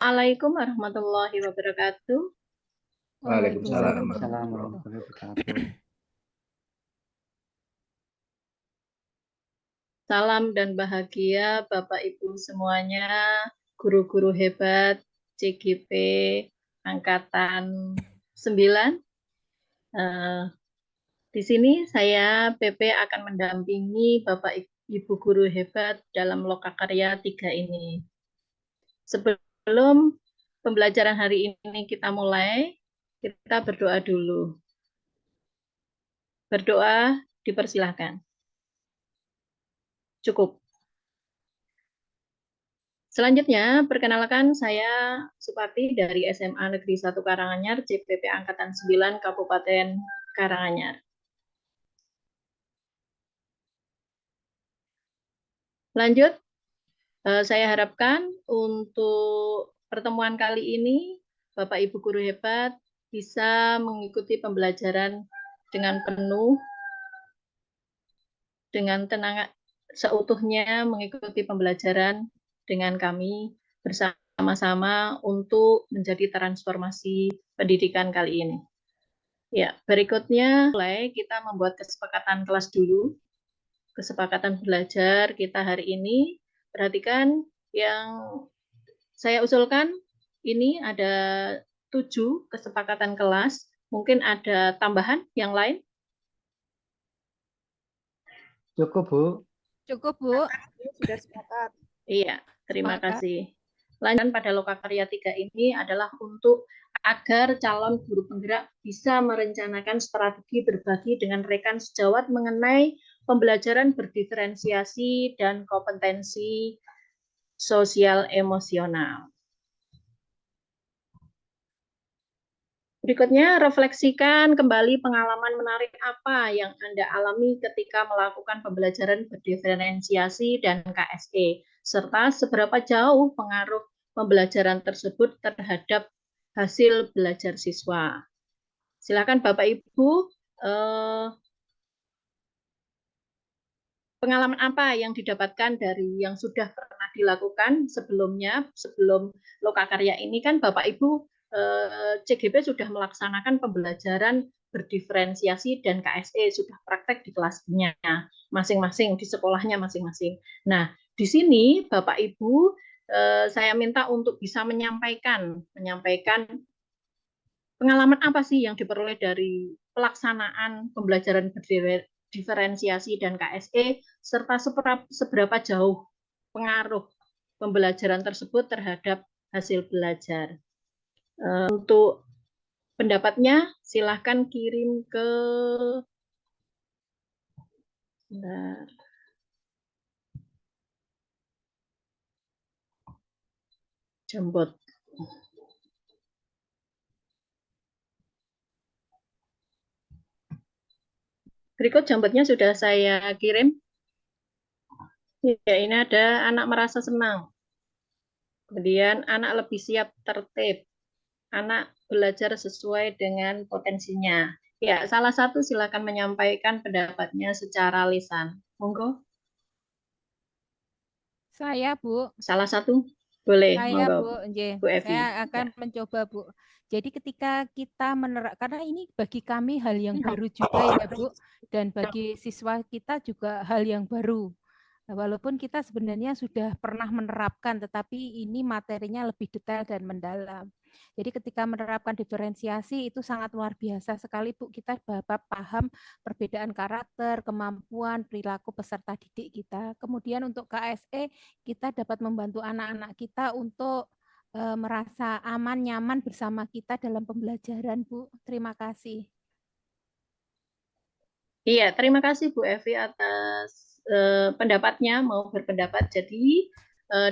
Assalamualaikum warahmatullahi wabarakatuh. Waalaikumsalam. Waalaikumsalam warahmatullahi wabarakatuh. Salam dan bahagia Bapak Ibu semuanya, guru-guru hebat CGP Angkatan 9. Di sini saya PP akan mendampingi Bapak Ibu guru hebat dalam Lokakarya 3 ini. Sebelum pembelajaran hari ini kita mulai, kita berdoa dulu. Berdoa dipersilahkan. Cukup. Selanjutnya, perkenalkan saya Supati dari SMA Negeri 1 Karanganyar, CPP Angkatan 9 Kabupaten Karanganyar. Lanjut, saya harapkan untuk pertemuan kali ini, Bapak Ibu guru hebat bisa mengikuti pembelajaran dengan penuh, dengan tenang, seutuhnya mengikuti pembelajaran dengan kami bersama-sama untuk menjadi transformasi pendidikan kali ini. Ya, berikutnya mulai kita membuat kesepakatan kelas dulu. Kesepakatan belajar kita hari ini. Perhatikan yang saya usulkan ini ada 7 kesepakatan kelas. Mungkin ada tambahan yang lain? Cukup, Bu. Cukup, Bu. Sudah sepakat. Iya, terima Sepakat. kasih. Lanjutan pada Lokakarya 3 ini adalah untuk agar calon guru penggerak bisa merencanakan strategi berbagi dengan rekan sejawat mengenai pembelajaran berdiferensiasi dan kompetensi sosial emosional. Berikutnya, refleksikan kembali pengalaman menarik apa yang Anda alami ketika melakukan pembelajaran berdiferensiasi dan KSE, serta seberapa jauh pengaruh pembelajaran tersebut terhadap hasil belajar siswa. Silakan Bapak Ibu, pengalaman apa yang didapatkan dari yang sudah pernah dilakukan sebelumnya, sebelum Lokakarya ini kan Bapak Ibu CGP sudah melaksanakan pembelajaran berdiferensiasi dan KSE, sudah praktek di kelasnya masing-masing, di sekolahnya masing-masing. Nah, di sini Bapak Ibu saya minta untuk bisa menyampaikan pengalaman apa sih yang diperoleh dari pelaksanaan pembelajaran berdiferensiasi dan KSE, serta seberapa jauh pengaruh pembelajaran tersebut terhadap hasil belajar. Untuk pendapatnya, silahkan kirim ke Jambot. Berikut jambotnya sudah saya kirim. Ya, ini ada anak merasa senang. Kemudian anak lebih siap tertib. Anak belajar sesuai dengan potensinya. Ya, salah satu silakan menyampaikan pendapatnya secara lisan. Monggo. Saya, Bu. Salah satu boleh, Saya, monggo. Bu. Nggih. Bu Evi. Saya akan mencoba, Bu. Jadi ketika kita karena ini bagi kami hal yang baru juga ya, Bu. Dan bagi siswa kita juga hal yang baru. Walaupun kita sebenarnya sudah pernah menerapkan, tetapi ini materinya lebih detail dan mendalam. Jadi ketika menerapkan diferensiasi itu sangat luar biasa sekali, Bu. Kita dapat paham perbedaan karakter, kemampuan, perilaku peserta didik kita. Kemudian untuk KSE, kita dapat membantu anak-anak kita untuk merasa aman, nyaman bersama kita dalam pembelajaran, Bu. Terima kasih. Iya, terima kasih Bu Evi atas pendapatnya, mau berpendapat. Jadi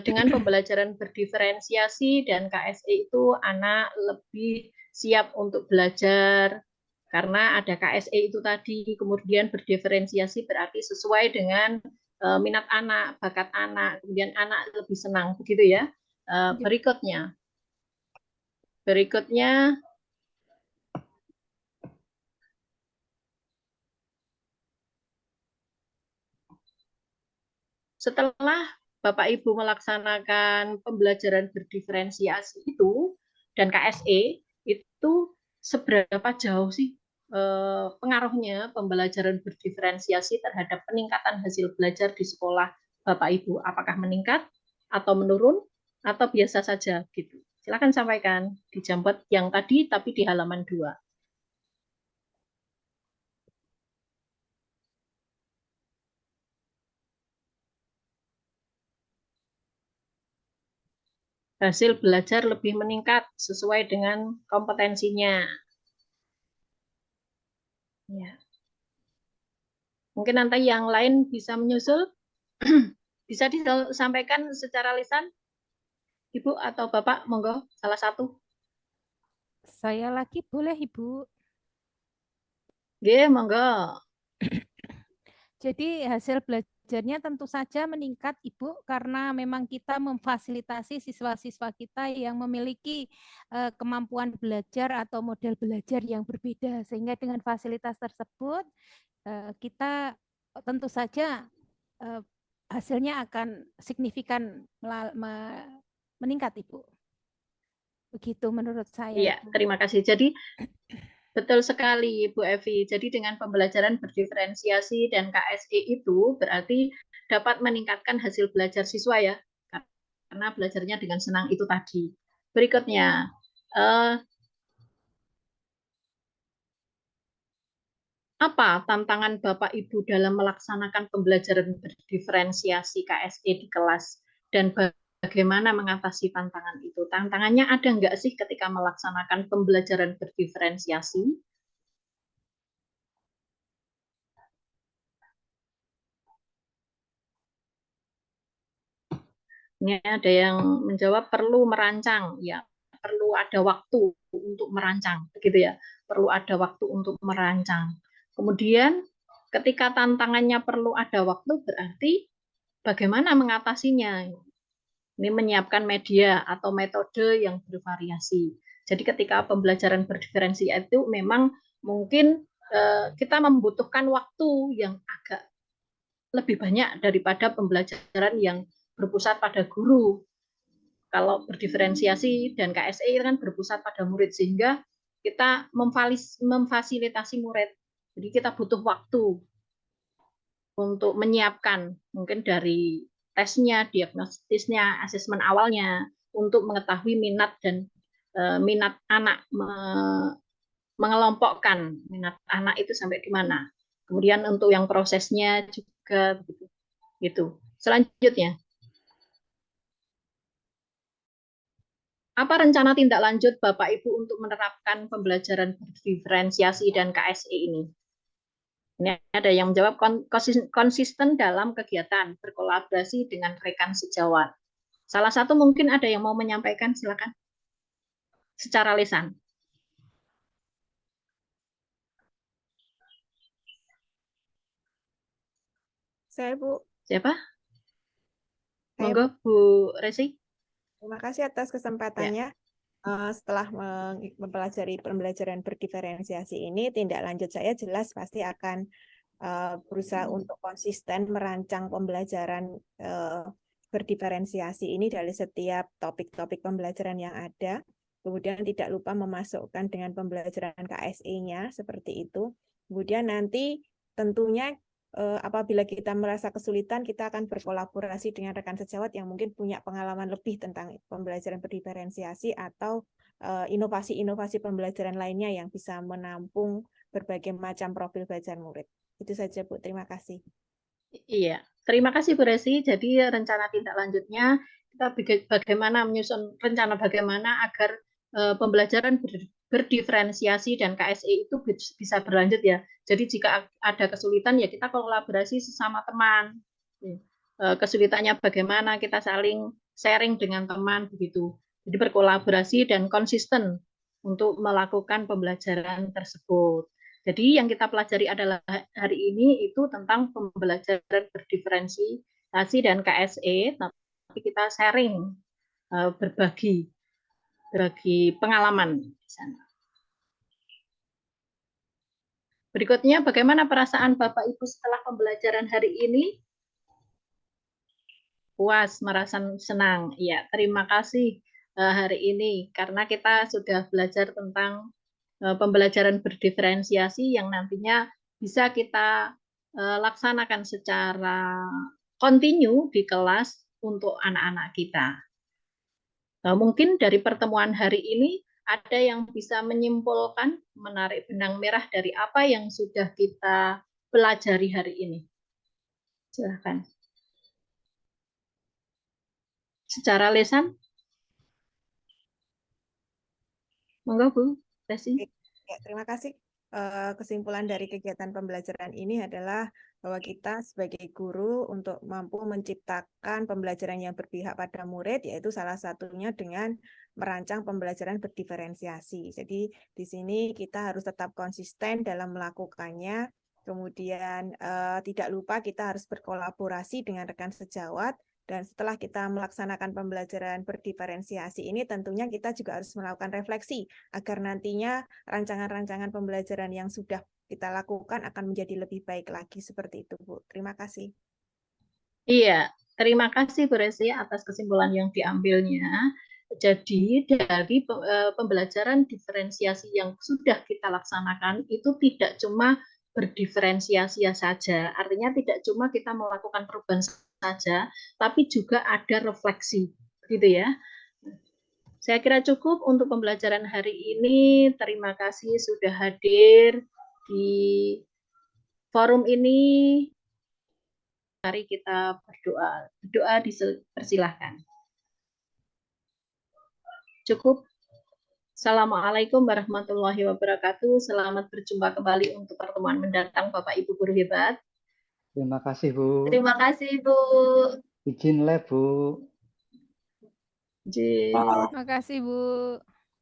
dengan pembelajaran berdiferensiasi dan KSE itu anak lebih siap untuk belajar karena ada KSE itu tadi, kemudian berdiferensiasi berarti sesuai dengan minat anak, bakat anak, kemudian anak lebih senang, begitu ya. Berikutnya setelah Bapak Ibu melaksanakan pembelajaran berdiferensiasi itu dan KSE itu seberapa jauh sih pengaruhnya pembelajaran berdiferensiasi terhadap peningkatan hasil belajar di sekolah Bapak Ibu? Apakah meningkat atau menurun atau biasa saja gitu? Silakan sampaikan di Jambat yang tadi tapi di halaman 2. Hasil belajar lebih meningkat sesuai dengan kompetensinya. Ya. Mungkin nanti yang lain bisa menyusul. Bisa disampaikan secara lisan, Ibu atau Bapak, monggo salah satu. Saya lagi boleh, Ibu. Nggih, monggo. Jadi hasil belajarnya tentu saja meningkat, Ibu, karena memang kita memfasilitasi siswa-siswa kita yang memiliki kemampuan belajar atau model belajar yang berbeda. Sehingga dengan fasilitas tersebut, kita tentu saja hasilnya akan signifikan meningkat, Ibu. Begitu menurut saya. Iya, Ibu. terima kasih. Jadi betul sekali, Bu Evi. Jadi dengan pembelajaran berdiferensiasi dan KSE itu berarti dapat meningkatkan hasil belajar siswa ya, karena belajarnya dengan senang itu tadi. Berikutnya, apa tantangan Bapak Ibu dalam melaksanakan pembelajaran berdiferensiasi KSE di kelas dan bagaimana mengatasi tantangan itu? Tantangannya ada nggak sih ketika melaksanakan pembelajaran berdiferensiasi? Ini ada yang menjawab perlu merancang, ya perlu ada waktu untuk merancang, begitu ya, perlu ada waktu untuk merancang. Kemudian ketika tantangannya perlu ada waktu, berarti bagaimana mengatasinya? Ini menyiapkan media atau metode yang bervariasi. Jadi ketika pembelajaran berdiferensi itu memang mungkin kita membutuhkan waktu yang agak lebih banyak daripada pembelajaran yang berpusat pada guru. Kalau berdiferensiasi dan KSE kan berpusat pada murid, sehingga kita memfasilitasi murid. Jadi kita butuh waktu untuk menyiapkan, mungkin dari tesnya, diagnostisnya, asesmen awalnya, untuk mengetahui minat dan minat anak, mengelompokkan minat anak itu sampai di mana. Kemudian untuk yang prosesnya juga gitu. Selanjutnya, apa rencana tindak lanjut Bapak Ibu untuk menerapkan pembelajaran diferensiasi dan KSE ini? Ini ada yang menjawab konsisten dalam kegiatan, berkolaborasi dengan rekan sejawat. Salah satu mungkin ada yang mau menyampaikan, silakan. Secara lisan. Saya, Bu. Siapa? Saya, Monggo, Bu Resi. terima kasih atas kesempatannya. Setelah mempelajari pembelajaran berdiferensiasi ini, tindak lanjut saya jelas pasti akan berusaha untuk konsisten merancang pembelajaran berdiferensiasi ini dari setiap topik-topik pembelajaran yang ada. Kemudian tidak lupa memasukkan dengan pembelajaran KSE-nya seperti itu. Kemudian nanti tentunya apabila kita merasa kesulitan, kita akan berkolaborasi dengan rekan sejawat yang mungkin punya pengalaman lebih tentang pembelajaran berdiferensiasi atau inovasi-inovasi pembelajaran lainnya yang bisa menampung berbagai macam profil belajar murid. Itu saja, Bu. Terima kasih. Iya, terima kasih Bu Resi. Jadi rencana tindak lanjutnya kita bagaimana menyusun rencana bagaimana agar pembelajaran berdiferensiasi dan KSE itu bisa berlanjut ya. Jadi jika ada kesulitan ya kita kolaborasi sesama teman. Kesulitannya bagaimana kita saling sharing dengan teman begitu. Jadi berkolaborasi dan konsisten untuk melakukan pembelajaran tersebut. Jadi yang kita pelajari adalah hari ini itu tentang pembelajaran berdiferensiasi dan KSE, tapi kita sharing, berbagi pengalaman di sana. Berikutnya, bagaimana perasaan Bapak Ibu setelah pembelajaran hari ini? puas, merasa senang. Ya, terima kasih hari ini karena kita sudah belajar tentang pembelajaran berdiferensiasi yang nantinya bisa kita laksanakan secara kontinu di kelas untuk anak-anak kita. Mungkin dari pertemuan hari ini ada yang bisa menyimpulkan, menarik benang merah dari apa yang sudah kita pelajari hari ini. Silakan. Secara lesan, monggo Bu Desi. Ya, terima kasih. Kesimpulan dari kegiatan pembelajaran ini adalah bahwa kita sebagai guru untuk mampu menciptakan pembelajaran yang berpihak pada murid, yaitu salah satunya dengan merancang pembelajaran berdiferensiasi. Jadi di sini kita harus tetap konsisten dalam melakukannya. Kemudian tidak lupa kita harus berkolaborasi dengan rekan sejawat. Dan setelah kita melaksanakan pembelajaran berdiferensiasi ini, tentunya kita juga harus melakukan refleksi agar nantinya rancangan-rancangan pembelajaran yang sudah kita lakukan akan menjadi lebih baik lagi. Seperti itu, Bu. Terima kasih. Iya, terima kasih Bu Resi atas kesimpulan yang diambilnya. Jadi dari pembelajaran diferensiasi yang sudah kita laksanakan itu tidak cuma berdiferensiasi saja, artinya tidak cuma kita melakukan perubahan saja, tapi juga ada refleksi, gitu ya. Saya kira cukup untuk pembelajaran hari ini. Terima kasih sudah hadir di forum ini. Mari kita berdoa. Berdoa dipersilahkan. Cukup. Assalamualaikum warahmatullahi wabarakatuh. Selamat berjumpa kembali untuk pertemuan mendatang Bapak Ibu guru hebat. Terima kasih, Bu. Terima kasih, Bu. Izin lab, Bu. Terima kasih, Bu.